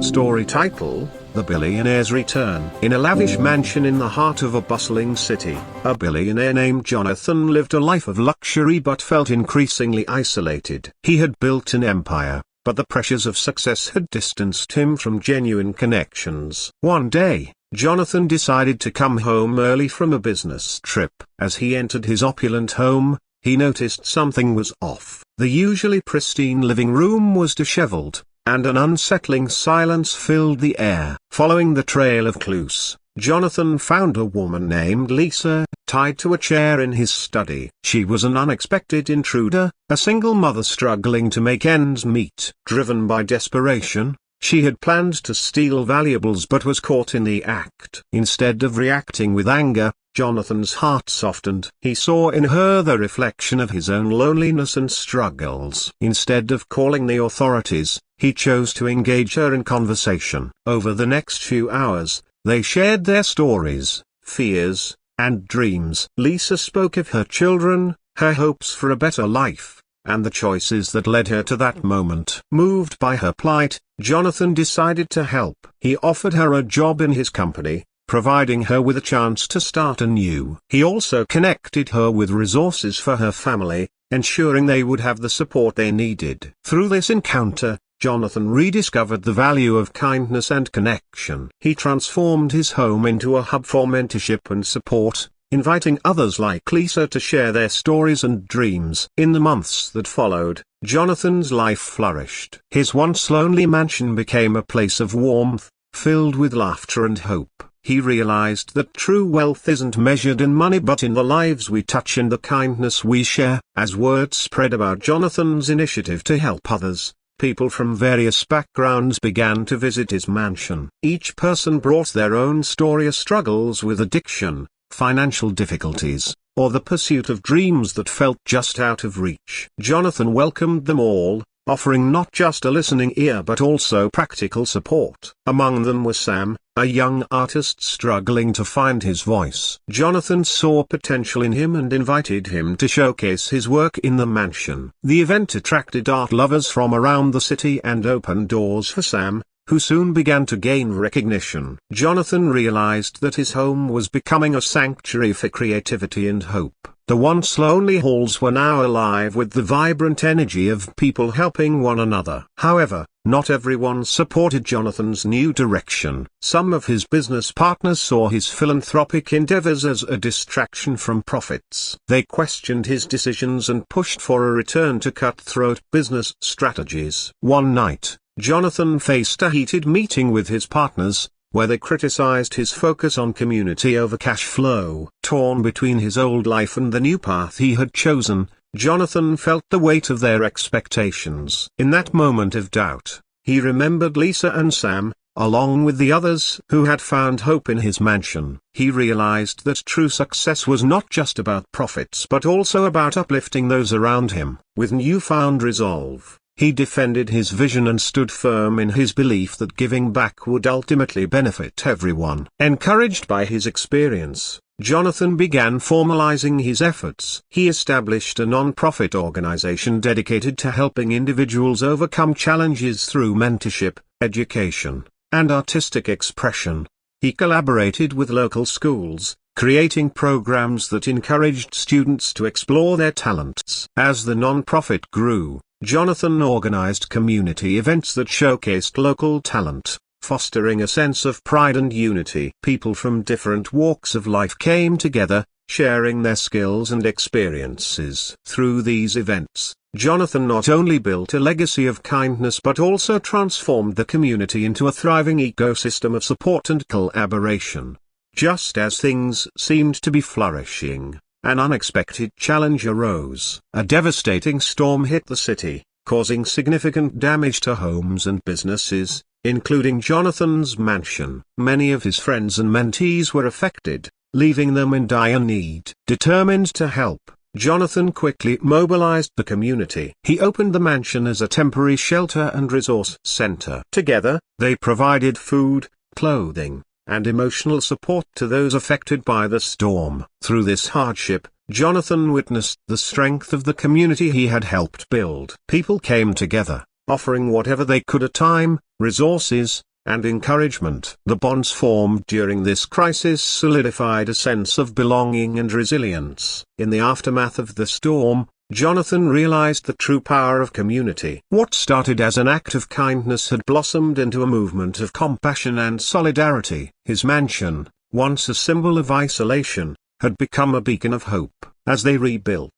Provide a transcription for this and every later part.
Story title: The Billionaire's Return. In a lavish mansion in the heart of a bustling city, a billionaire named Jonathan lived a life of luxury but felt increasingly isolated. He had built an empire, but the pressures of success had distanced him from genuine connections. One day, Jonathan decided to come home early from a business trip. As he entered his opulent home, he noticed something was off. The usually pristine living room was disheveled, and an unsettling silence filled the air. Following the trail of clues, Jonathan found a woman named Lisa, tied to a chair in his study. She was an unexpected intruder, a single mother struggling to make ends meet. Driven by desperation, she had planned to steal valuables but was caught in the act. Instead of reacting with anger, Jonathan's heart softened. He saw in her the reflection of his own loneliness and struggles. Instead of calling the authorities, he chose to engage her in conversation. Over the next few hours, they shared their stories, fears, and dreams. Lisa spoke of her children, her hopes for a better life, and the choices that led her to that moment. Moved by her plight, Jonathan decided to help. He offered her a job in his company, providing her with a chance to start anew. He also connected her with resources for her family, ensuring they would have the support they needed. Through this encounter, Jonathan rediscovered the value of kindness and connection. He transformed his home into a hub for mentorship and support, inviting others like Lisa to share their stories and dreams. In the months that followed, Jonathan's life flourished. His once lonely mansion became a place of warmth, filled with laughter and hope. He realized that true wealth isn't measured in money but in the lives we touch and the kindness we share. As word spread about Jonathan's initiative to help others, people from various backgrounds began to visit his mansion. Each person brought their own story of struggles with addiction, financial difficulties, or the pursuit of dreams that felt just out of reach. Jonathan welcomed them all, offering not just a listening ear but also practical support. Among them was Sam, a young artist struggling to find his voice. Jonathan saw potential in him and invited him to showcase his work in the mansion. The event attracted art lovers from around the city and opened doors for Sam, who soon began to gain recognition. Jonathan realized that his home was becoming a sanctuary for creativity and hope. The once lonely halls were now alive with the vibrant energy of people helping one another. However, not everyone supported Jonathan's new direction. Some of his business partners saw his philanthropic endeavors as a distraction from profits. They questioned his decisions and pushed for a return to cutthroat business strategies. One night, Jonathan faced a heated meeting with his partners, where they criticized his focus on community over cash flow. Torn between his old life and the new path he had chosen, Jonathan felt the weight of their expectations. In that moment of doubt, he remembered Lisa and Sam, along with the others who had found hope in his mansion. He realized that true success was not just about profits but also about uplifting those around him. With newfound resolve, he defended his vision and stood firm in his belief that giving back would ultimately benefit everyone. Encouraged by his experience, Jonathan began formalizing his efforts. He established a non-profit organization dedicated to helping individuals overcome challenges through mentorship, education, and artistic expression. He collaborated with local schools, creating programs that encouraged students to explore their talents. As the non-profit grew, Jonathan organized community events that showcased local talent, fostering a sense of pride and unity. People from different walks of life came together, sharing their skills and experiences. Through these events, Jonathan not only built a legacy of kindness but also transformed the community into a thriving ecosystem of support and collaboration. Just as things seemed to be flourishing, an unexpected challenge arose. A devastating storm hit the city, causing significant damage to homes and businesses, including Jonathan's mansion. Many of his friends and mentees were affected, leaving them in dire need. Determined to help, Jonathan quickly mobilized the community. He opened the mansion as a temporary shelter and resource center. Together, they provided food, clothing, and emotional support to those affected by the storm. Through this hardship, Jonathan witnessed the strength of the community he had helped build. People came together, offering whatever they could of time, resources, and encouragement. The bonds formed during this crisis solidified a sense of belonging and resilience. In the aftermath of the storm, Jonathan realized the true power of community. What started as an act of kindness had blossomed into a movement of compassion and solidarity. His mansion, once a symbol of isolation, had become a beacon of hope. As they rebuilt,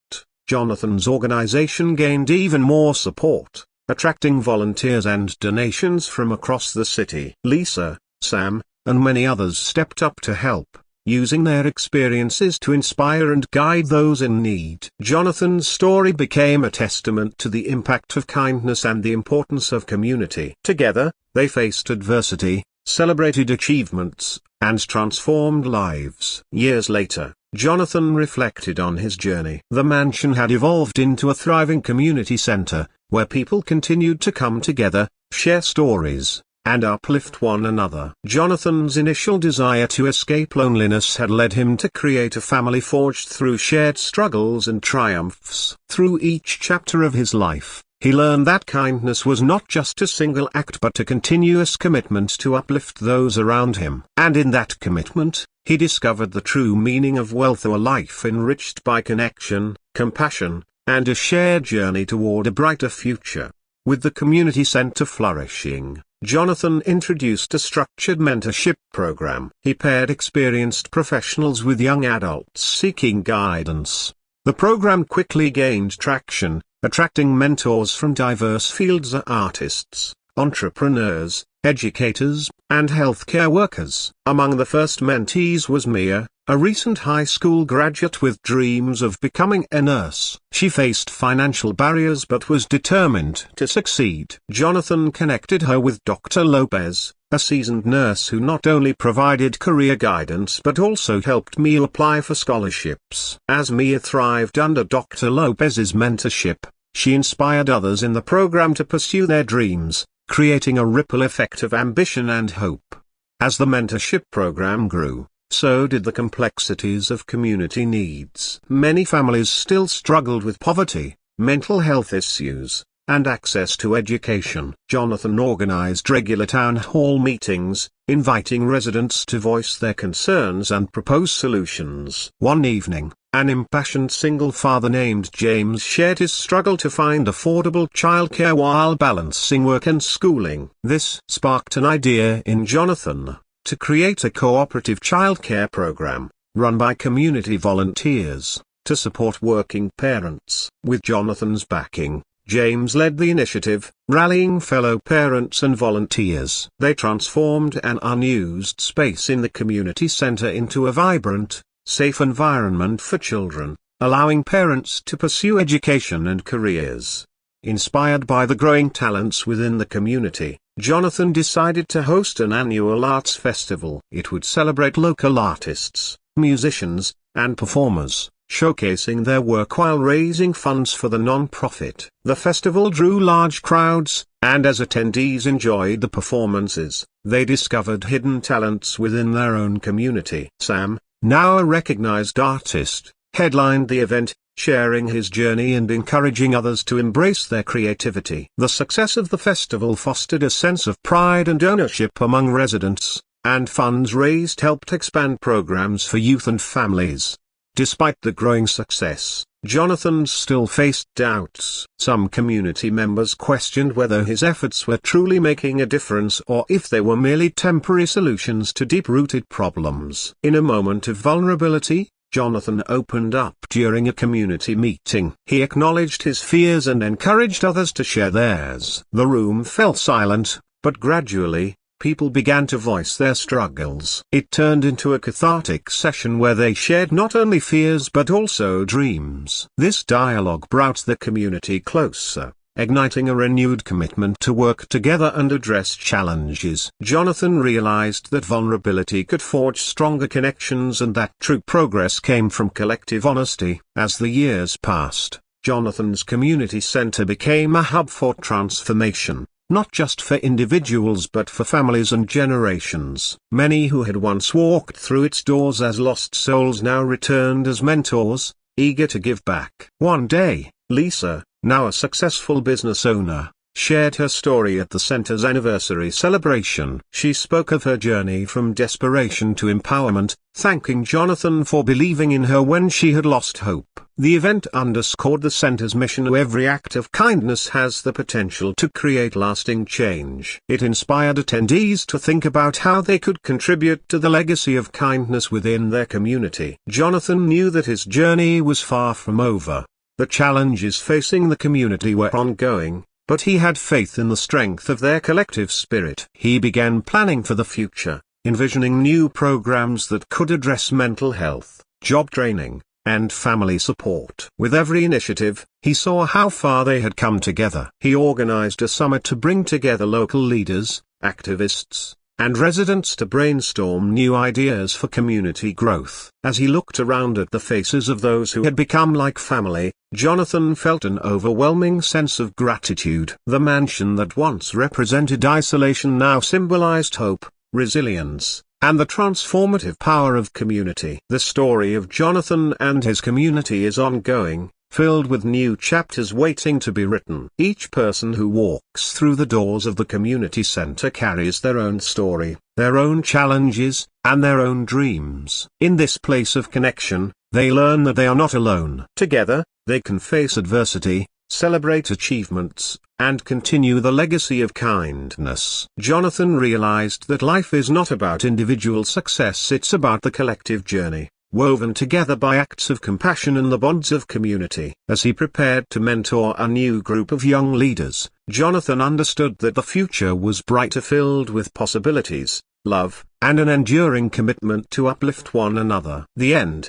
Jonathan's organization gained even more support, attracting volunteers and donations from across the city. Lisa, Sam, and many others stepped up to help, using their experiences to inspire and guide those in need. Jonathan's story became a testament to the impact of kindness and the importance of community. Together, they faced adversity, celebrated achievements, and transformed lives. Years later, Jonathan reflected on his journey. The mansion had evolved into a thriving community center, where people continued to come together, share stories, and uplift one another. Jonathan's initial desire to escape loneliness had led him to create a family forged through shared struggles and triumphs. Through each chapter of his life, he learned that kindness was not just a single act but a continuous commitment to uplift those around him. And in that commitment, he discovered the true meaning of wealth, a life enriched by connection, compassion, and a shared journey toward a brighter future. With the community center flourishing, Jonathan introduced a structured mentorship program. He paired experienced professionals with young adults seeking guidance. The program quickly gained traction, attracting mentors from diverse fields: artists, entrepreneurs, educators, and healthcare workers. Among the first mentees was Mia, a recent high school graduate with dreams of becoming a nurse. She faced financial barriers but was determined to succeed. Jonathan connected her with Dr. Lopez, a seasoned nurse who not only provided career guidance but also helped Mia apply for scholarships. As Mia thrived under Dr. Lopez's mentorship, she inspired others in the program to pursue their dreams, creating a ripple effect of ambition and hope. As the mentorship program grew, so did the complexities of community needs. Many families still struggled with poverty, mental health issues, and access to education. Jonathan organized regular town hall meetings, inviting residents to voice their concerns and propose solutions. One evening, an impassioned single father named James shared his struggle to find affordable childcare while balancing work and schooling. This sparked an idea in Jonathan to create a cooperative childcare program, run by community volunteers, to support working parents. With Jonathan's backing, James led the initiative, rallying fellow parents and volunteers. They transformed an unused space in the community center into a vibrant, safe environment for children, allowing parents to pursue education and careers. Inspired by the growing talents within the community, Jonathan decided to host an annual arts festival. It would celebrate local artists, musicians, and performers, showcasing their work while raising funds for the non-profit. The festival drew large crowds, and as attendees enjoyed the performances, they discovered hidden talents within their own community. Sam, now a recognized artist, headlined the event, sharing his journey and encouraging others to embrace their creativity. The success of the festival fostered a sense of pride and ownership among residents, and funds raised helped expand programs for youth and families. Despite the growing success, Jonathan still faced doubts. Some community members questioned whether his efforts were truly making a difference or if they were merely temporary solutions to deep-rooted problems. In a moment of vulnerability, Jonathan opened up during a community meeting. He acknowledged his fears and encouraged others to share theirs. The room felt silent, but gradually, people began to voice their struggles. It turned into a cathartic session where they shared not only fears but also dreams. This dialogue brought the community closer, igniting a renewed commitment to work together and address challenges. Jonathan realized that vulnerability could forge stronger connections and that true progress came from collective honesty. As the years passed, Jonathan's community center became a hub for transformation, not just for individuals but for families and generations. Many who had once walked through its doors as lost souls now returned as mentors, eager to give back. One day, Lisa, now a successful business owner, shared her story at the center's anniversary celebration. She spoke of her journey from desperation to empowerment, thanking Jonathan for believing in her when she had lost hope. The event underscored the center's mission: every act of kindness has the potential to create lasting change. It inspired attendees to think about how they could contribute to the legacy of kindness within their community. Jonathan knew that his journey was far from over. The challenges facing the community were ongoing, but he had faith in the strength of their collective spirit. He began planning for the future, envisioning new programs that could address mental health, job training, and family support. With every initiative, he saw how far they had come together. He organized a summit to bring together local leaders, activists, and residents to brainstorm new ideas for community growth. As he looked around at the faces of those who had become like family, Jonathan felt an overwhelming sense of gratitude. The mansion that once represented isolation now symbolized hope, resilience, and the transformative power of community. The story of Jonathan and his community is ongoing, filled with new chapters waiting to be written. Each person who walks through the doors of the community center carries their own story, their own challenges, and their own dreams. In this place of connection, they learn that they are not alone. Together, they can face adversity, celebrate achievements, and continue the legacy of kindness. Jonathan realized that life is not about individual success, it's about the collective journey, woven together by acts of compassion and the bonds of community. As he prepared to mentor a new group of young leaders, Jonathan understood that the future was brighter, filled with possibilities, love, and an enduring commitment to uplift one another. The end.